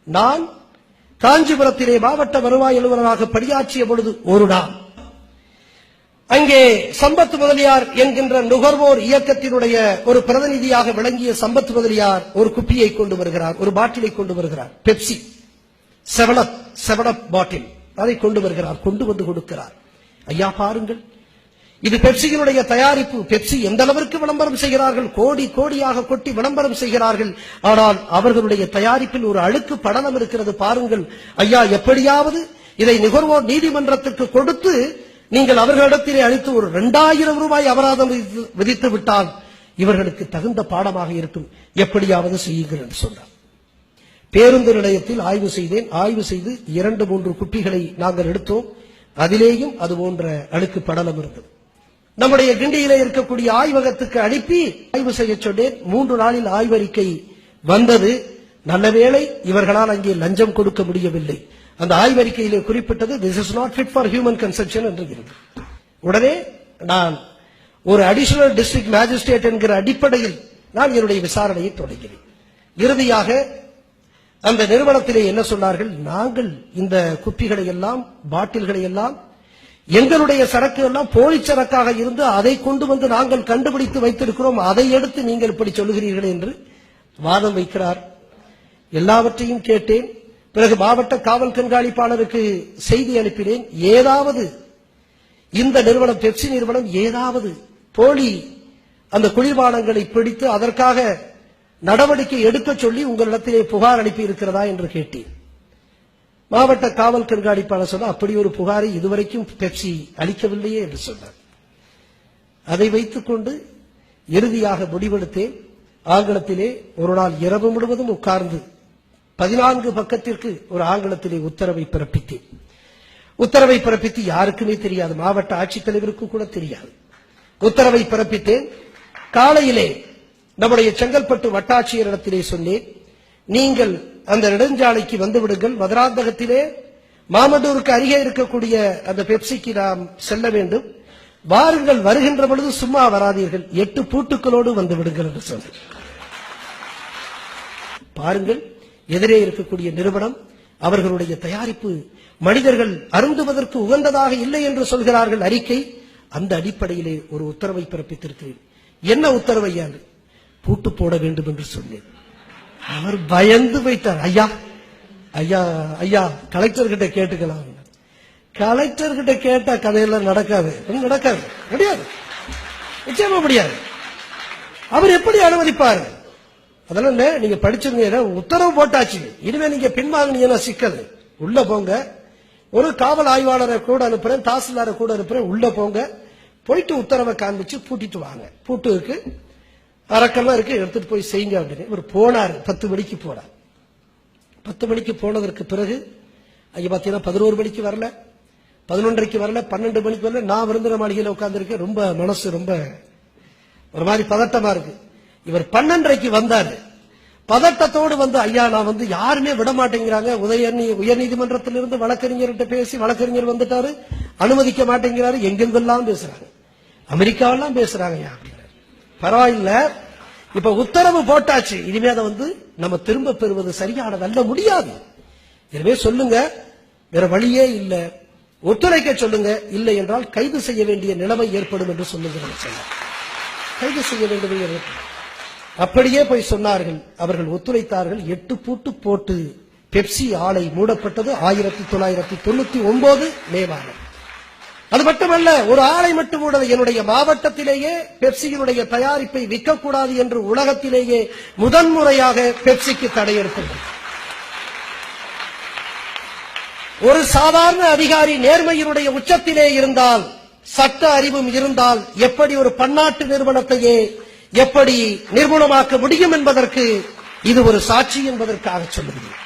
நான் காஞ்சிபுரத்திலே மாவட்ட வருவாய் அலுவலராக பணியாற்றிய பொழுது ஒரு நாள் அங்கே சம்பத் முதலியார் என்கின்ற நுகர்வோர் இயக்கத்தினுடைய ஒரு பிரதிநிதியாக விளங்கிய சம்பத் முதலியார் ஒரு குப்பியை கொண்டு வருகிறார், ஒரு பாட்டிலை கொண்டு வருகிறார், பெப்சி 7up பாட்டில், அதை கொண்டு வருகிறார், கொண்டு வந்து கொடுக்கிறார். ஐயா பாருங்கள், இது பெப்சியினுடைய தயாரிப்பு. பெப்சி எந்த அளவிற்கு விளம்பரம் செய்கிறார்கள், கோடி கோடியாக கொட்டி விளம்பரம் செய்கிறார்கள். ஆனால் அவர்களுடைய தயாரிப்பில் ஒரு அழுக்கு படலம் இருக்கிறது பாருங்கள். ஐயா, எப்படியாவது இதை நுகர்வோர் நீதிமன்றத்திற்கு கொடுத்து நீங்கள் அவர்களிடத்திலே அளித்து ஒரு 2000 ரூபாய் அபராதம் விதித்து விட்டால் இவர்களுக்கு தகுந்த பாடமாக இருக்கும், எப்படியாவது செய்யுங்கள் என்று சொன்னார். பேருந்து நிலையத்தில் ஆய்வு செய்தேன். ஆய்வு செய்து 2-3 குப்பிகளை நாங்கள் எடுத்தோம். அதிலேயும் அது போன்ற அழுக்கு படலம் இருந்தது. நம்முடைய கிண்டியிலே இருக்கக்கூடிய ஆய்வகத்துக்கு அனுப்பி ஆய்வு செய்ய சொன்னேன். 3 நாளில் ஆய்வறிக்கை வந்தது. நல்லவேளை இவர்களால் அங்கே லஞ்சம் கொடுக்க முடியவில்லை. அந்த ஆய்வறிக்கையிலே குறிப்பிட்டது this is not fit for human consumption என்று. உடனே நான் ஒரு அடிஷனல் டிஸ்ட்ரிக்ட் மேஜிஸ்ட்ரேட் என்கிற அடிப்படையில் நான் என்னுடைய விசாரணையை தொடங்கினேன். இறுதியாக அந்த நிறுவனத்திலே என்ன சொன்னார்கள், நாங்கள் இந்த குப்பிகளை எல்லாம் பாட்டில்களை எல்லாம் எங்களுடைய சரக்கு எல்லாம் போலி சரக்காக இருந்து அதை கொண்டு வந்து நாங்கள் கண்டுபிடித்து வைத்திருக்கிறோம், அதை எடுத்து நீங்கள் இப்படி சொல்லுகிறீர்கள் என்று வாதம் வைக்கிறார். எல்லாவற்றையும் கேட்டேன். பிறகு மாவட்ட காவல் கண்காணிப்பாளருக்கு செய்தி அனுப்பினேன். ஏதாவது இந்த நிறுவனம் பெப்சி நிறுவனம் ஏதாவது போலி அந்த குளிர்பானங்களை பிடித்து அதற்காக நடவடிக்கை எடுக்க சொல்லி உங்களிடத்திலே புகார் அனுப்பி இருக்கிறதா என்று கேட்டேன். மாவட்ட காவல் கண்காணிப்பாளர் சொன்னார், அப்படி ஒரு புகாரை இதுவரைக்கும் பெப்சி அளிக்கவில்லையே என்று சொன்னார். அதை வைத்துக் கொண்டு இறுதியாக முடிவெடுத்தேன். ஆங்கிலத்திலே ஒரு நாள் இரவு முழுவதும் உட்கார்ந்து 14 பக்கத்திற்கு ஒரு ஆங்கிலத்திலே உத்தரவை பிறப்பித்தேன். உத்தரவை பிறப்பித்து யாருக்குமே தெரியாது, மாவட்ட ஆட்சித்தலைவருக்கும் கூட தெரியாது. உத்தரவை பிறப்பித்தேன். காலையிலே நம்முடைய செங்கல்பட்டு வட்டாட்சியரிடத்திலே சொன்னேன், நீங்கள் அந்த நெடுஞ்சாலைக்கு வந்து விடுங்கள், மதுராந்தகத்திலே மாமண்டூருக்கு அருகே இருக்கக்கூடிய அந்த பெப்சிக்கு நாம் செல்ல வேண்டும், வாருங்கள், வருகின்ற பொழுது சும்மா வராதீர்கள், 8 பூட்டுக்களோடு வந்து விடுங்கள் என்று சொன்னேன். பாருங்கள், எதிரே இருக்கக்கூடிய நிறுவனம் அவர்களுடைய தயாரிப்பு மனிதர்கள் அருந்துவதற்கு உகந்ததாக இல்லை என்று சொல்கிறார்கள் அறிக்கை. அந்த அடிப்படையிலே ஒரு உத்தரவை பிறப்பித்திருக்கிறேன். என்ன உத்தரவு ஐயா? பூட்டு போட வேண்டும் என்று சொன்னேன். அவர் பயந்து வைத்தார். ஐயா ஐயா ஐயா கலெக்டர் கிட்ட கேட்டுக்கலாம். கலெக்டர் கிட்ட கேட்டா கதையெல்லாம் நடக்காது, நடக்காது, முடியாது, நிச்சயமா முடியாது. அவர் எப்படி அனுமதிப்பாரு? அதெல்லாம் நீங்க படிச்சிருங்க, உத்தரவு போட்டாச்சு, இனிமே நீங்க பின்வாங்கினீங்கன்னா சிக்கல். உள்ள போங்க, ஒரு காவல் ஆய்வாளரை கூட அனுப்புறேன், தாசில்தாரை கூட அனுப்புறேன், உள்ள போங்க, போயிட்டு உத்தரவை காண்பிச்சு பூட்டிட்டு வாங்க, பூட்டு இருக்கு, அரக்கெல்லாம் இருக்கு, எடுத்துட்டு போய் செய்யுங்க அப்படின்னு. இவர் போனார். 10 மணிக்கு போனார். 10 மணிக்கு போனதற்கு பிறகு அங்க பாத்தீங்கன்னா 11 மணிக்கு வரல, 11:30 வரல, 12 மணிக்கு வரல. நான் விருந்தின மாளிகையில் உட்கார்ந்து இருக்கேன். ரொம்ப மனசு ரொம்ப ஒரு மாதிரி பதட்டமா இருக்கு. இவர் 12:30 வந்தாரு. பதட்டத்தோடு வந்து, ஐயா நான் வந்து யாருமே விட மாட்டேங்கிறாங்க, உயர்நீதிமன்றத்திலிருந்து வழக்கறிஞர்கிட்ட பேசி வழக்கறிஞர் வந்துட்டாரு, அனுமதிக்க மாட்டேங்கிறாரு, எங்கெங்கெல்லாம் பேசுறாங்க, அமெரிக்காவெல்லாம் பேசுறாங்க. பரவாயில்ல, இப்ப உத்தரவு போட்டாச்சு, இனிமே அதை வந்து நம்ம திரும்ப பெறுவது சரியானதல்ல, முடியாது. எனவே சொல்லுங்க, வேற வழியே இல்ல, ஒத்துழைக்க சொல்லுங்க, இல்லை என்றால் கைது செய்ய வேண்டிய நிலைமை ஏற்படும் என்று சொல்லுங்க. கைது செய்ய வேண்டும். அப்படியே போய் சொன்னார்கள். அவர்கள் ஒத்துழைத்தார்கள். 8 பூட்டு போட்டு பெப்சி ஆலை மூடப்பட்டது 1999 மே மாதம். அது மட்டுமல்ல, ஒரு ஆலை மட்டும் மூட, என்னுடைய மாவட்டத்திலேயே பெப்சியினுடைய தயாரிப்பை விற்கக்கூடாது என்று உலகத்திலேயே முதன்முறையாக பெப்சிக்கு தடை ஏற்பட்டது. ஒரு சாதாரண அதிகாரி நேர்மையினுடைய உச்சத்திலே இருந்தால், சட்ட அறிவும் இருந்தால், எப்படி ஒரு பன்னாட்டு நிறுவனத்தையே எப்படி நிர்மூலமாக்க முடியும் என்பதற்கு இது ஒரு சாட்சி என்பதற்காக சொல்லுகிறேன்.